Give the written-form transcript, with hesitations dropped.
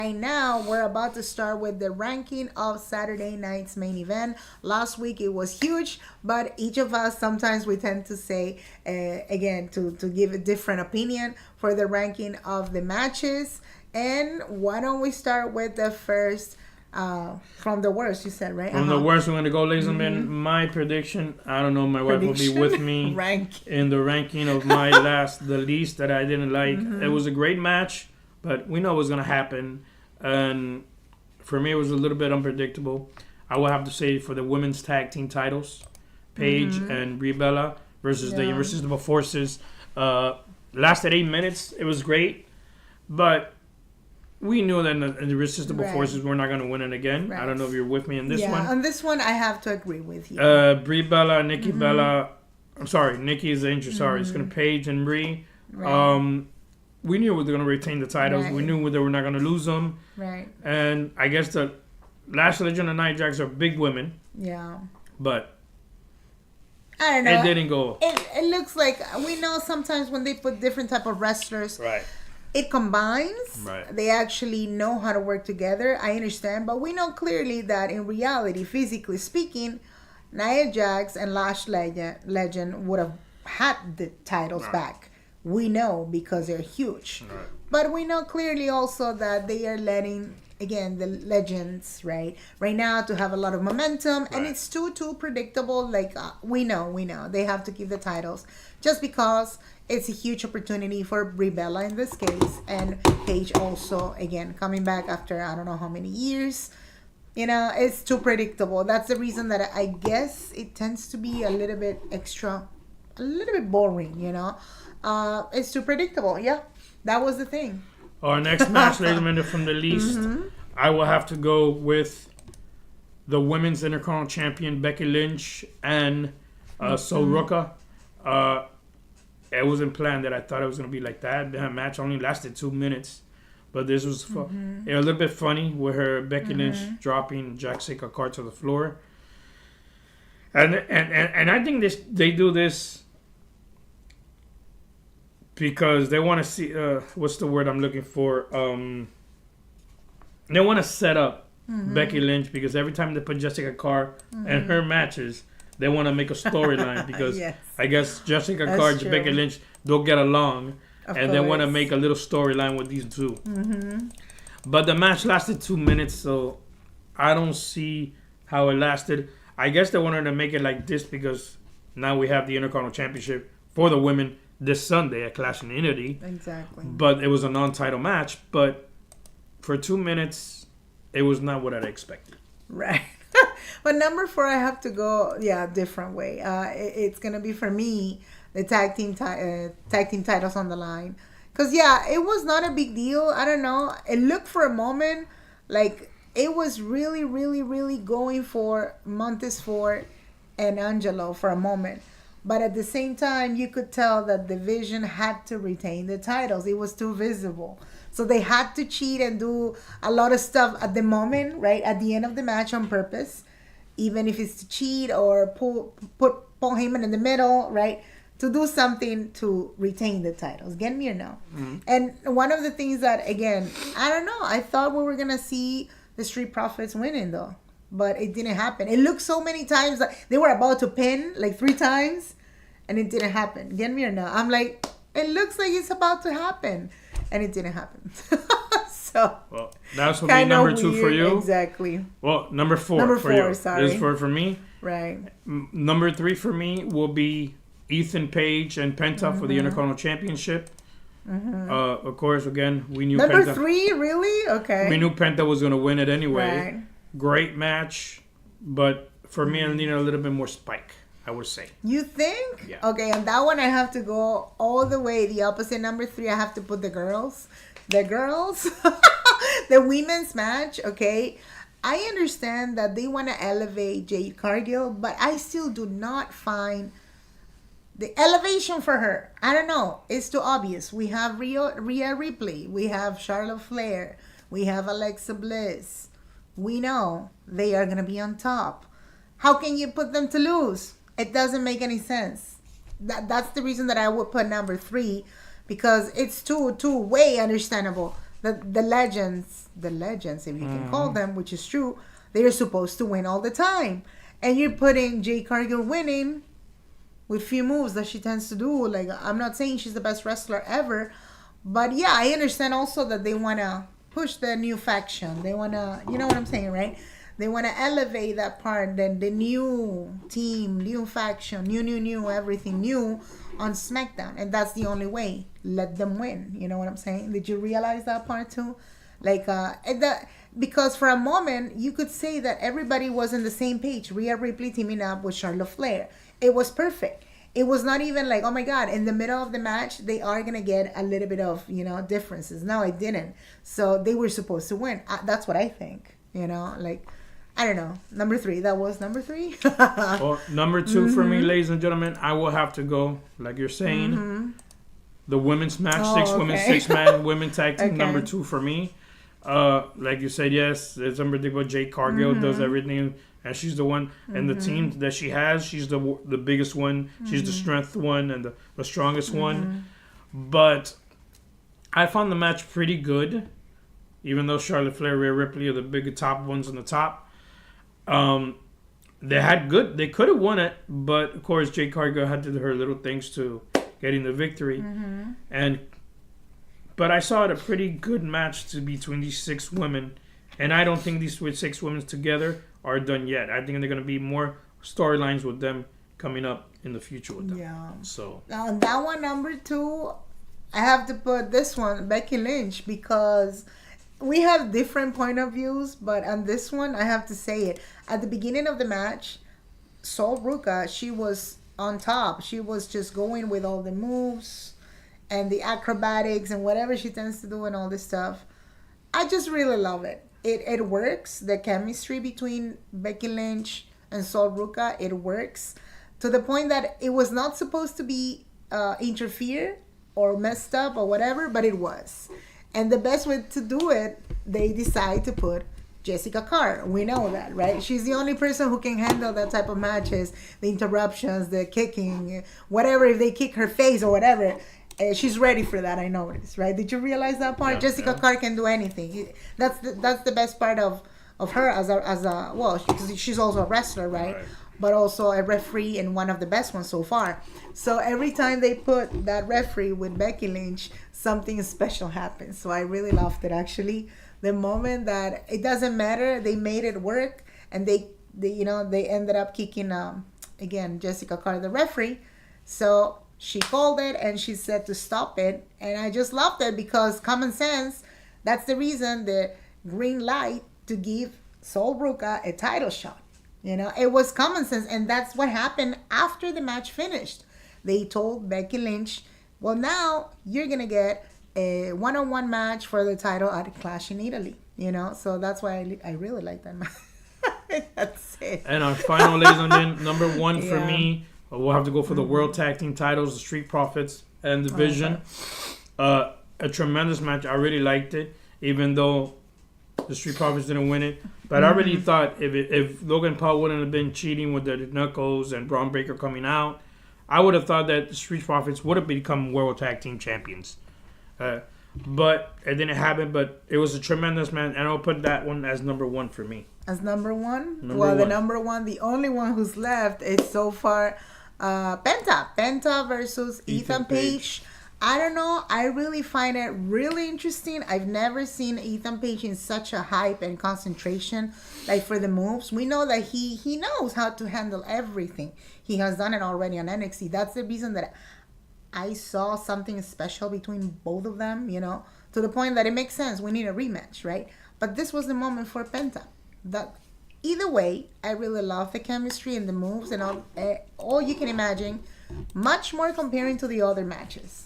Right now, we're about to start with the ranking of Saturday night's main event. Last week it was huge, but each of us sometimes we tend to say, again, to give a different opinion for the ranking of the matches. And why don't we start with the first from the worst, you said, right? From the worst, we're going to go, ladies and gentlemen. My prediction, I don't know, my wife will be with me in the ranking of my the least that I didn't like. It was a great match, but we know what's going to happen. And for me, it was a little bit unpredictable. I will have to say for the women's tag team titles, Paige and Brie Bella versus the Irresistible Forces. Lasted 8 minutes. It was great. But we knew that the Irresistible Forces were not going to win it again. Right. I don't know if you're with me on this one. Yeah, on this one, I have to agree with you. Brie Bella, Nikki Bella. I'm sorry, Nikki is the injury. Sorry, it's going to Paige and Brie. Right. We knew we were going to retain the titles. Right. We knew they were not going to lose them. Right. And I guess the Lash Legend and Nia Jax are big women. Yeah. But I don't know. It didn't go. It looks like we know sometimes when they put different type of wrestlers. Right. It combines. Right. They actually know how to work together. I understand. But we know clearly that in reality, physically speaking, Nia Jax and Lash Legend would have had the titles back. We know because they're huge. Right. But we know clearly also that they are letting, again, the legends, right now to have a lot of momentum. Right. And it's too predictable. Like, we know. They have to keep the titles. Just because it's a huge opportunity for Brie Bella in this case. And Paige also, again, coming back after I don't know how many years. You know, it's too predictable. That's the reason that I guess it tends to be a little bit boring, you know. It's too predictable. Yeah, that was the thing. Our next match, ladies and gentlemen, from the least, I will have to go with the women's Intercontinental Champion Becky Lynch and Sol Ruka. It wasn't planned that I thought it was going to be like that. The match only lasted 2 minutes, but this was a little bit funny with her Becky Lynch dropping Jessica Carter to the floor. And I think they do this because they want to see what's the word I'm looking for? They want to set up Becky Lynch because every time they put Jessica Carter and her matches, they want to make a storyline because I guess Jessica Carter and Becky Lynch don't get along, and they want to make a little storyline with these two. But the match lasted 2 minutes, so I don't see how it lasted. I guess they wanted to make it like this because now we have the Intercontinental Championship for the women this Sunday at Clash in Unity. Exactly. But it was a non-title match. But for 2 minutes, it was not what I expected. Right. But number 4, I have to go, different way. It's going to be, for me, the tag team titles on the line. Because, it was not a big deal. I don't know. It looked for a moment like it was really, really, really going for Montez Ford and Angelo for a moment. But at the same time, you could tell that the Division had to retain the titles. It was too visible. So they had to cheat and do a lot of stuff at the moment, right? At the end of the match on purpose. Even if it's to cheat or put Paul Heyman in the middle, right? To do something to retain the titles. Get me or no? And one of the things that, again, I don't know. I thought we were going to see the Street Profits winning, though. But it didn't happen. It looked so many times like they were about to pin like 3 times, and it didn't happen. Get me or no? I'm like, it looks like it's about to happen, and it didn't happen. So, well, that's what be number 2 for you. Exactly. Well, number 4. Number for 4, you. sorry. This is for me. Right. Number 3 for me will be Ethan Page and Penta for the Intercontinental Championship. Of course, again, we knew number Penta. 3, really? Okay. We knew Penta was going to win it anyway. Right. Great match, but for me, I needed a little bit more spike, I would say. You think? Yeah. Okay, on that one, I have to go all the way. The opposite, number 3, I have to put the girls. The girls. The women's match, okay? I understand that they want to elevate Jade Cargill, but I still do not find the elevation for her. I don't know. It's too obvious. We have Rhea Ripley. We have Charlotte Flair. We have Alexa Bliss. We know they are going to be on top. How can you put them to lose? It doesn't make any sense. That's the reason that I would put number 3, because it's too way understandable the legends, if you can call them, which is true, they are supposed to win all the time. And you're putting Jade Cargill winning with few moves that she tends to do. Like, I'm not saying she's the best wrestler ever, but yeah, I understand also that they want to push the new faction. They want to, you know what I'm saying, right? They want to elevate that part, the new team, new faction, new, everything new on SmackDown. And that's the only way. Let them win. You know what I'm saying? Did you realize that part too? Like, because for a moment, you could say that everybody was on the same page. Rhea Ripley teaming up with Charlotte Flair. It was perfect. It was not even like, oh my God, in the middle of the match, they are going to get a little bit of, differences. No, it didn't. So they were supposed to win. That's what I think. Like, I don't know. Number 3. That was number 3. Well, number 2 for me, ladies and gentlemen, I will have to go, like you're saying, the women's match, 6 women, 6-man women tag team, number 2 for me. Like you said, yes, it's unpredictable. Jade Cargill does everything, and she's the one. And the team that she has, she's the biggest one. She's the strength one and the strongest one. But I found the match pretty good, even though Charlotte Flair, Rhea Ripley are the bigger top ones on the top. They could have won it, but of course Jade Cargill had to do her little things to getting the victory. But I saw it a pretty good match between these 6 women, and I don't think these 6 women together are done yet. I think they're going to be more storylines with them coming up in the future with them. Yeah. So now on that one, number 2, I have to put this one, Becky Lynch, because we have different point of views, but on this one, I have to say it. At the beginning of the match, Sol Ruca, she was on top. She was just going with all the moves and the acrobatics and whatever she tends to do and all this stuff. I just really love it. It works. The chemistry between Becky Lynch and Sol Ruca, it works to the point that it was not supposed to be interfered or messed up or whatever, but it was. And the best way to do it, they decide to put Jessica Carr. We know that, right? She's the only person who can handle that type of matches, the interruptions, the kicking, whatever. If they kick her face or whatever, she's ready for that. I noticed, right? Did you realize that part? Yeah, Jessica Carr can do anything. That's the best part of her as a well, because she's also a wrestler, right? But also a referee and one of the best ones so far. So every time they put that referee with Becky Lynch, something special happens. So I really loved it, actually. The moment that it doesn't matter, they made it work, and they ended up kicking again Jessica Carr, the referee. So she called it and she said to stop it, and I just loved it because common sense. That's the reason, the green light to give Sol Ruca a title shot. It was common sense, and that's what happened after the match finished. They told Becky Lynch, well, now you're going to get a one-on-one match for the title at Clash in Italy. So that's why I really like that match. That's it. And our final, ladies and gentlemen, number 1 for me, we'll have to go for the World Tag Team titles, the Street Profits and Division. A tremendous match. I really liked it, even though the Street Profits didn't win it. But I really thought if Logan Paul wouldn't have been cheating with the Knuckles and Braun Breaker coming out, I would have thought that the Street Profits would have become World Tag Team Champions. But it didn't happen. But it was a tremendous match, and I'll put that one as number 1 for me. As number 1? The number 1, the only one who's left is so far Penta versus Ethan Page. I don't know. I really find it really interesting. I've never seen Ethan Page in such a hype and concentration, like for the moves. We know that he knows how to handle everything. He has done it already on NXT. That's the reason that I saw something special between both of them, to the point that it makes sense. We need a rematch, right? But this was the moment for Penta. That either way, I really love the chemistry and the moves and all you can imagine. Much more comparing to the other matches.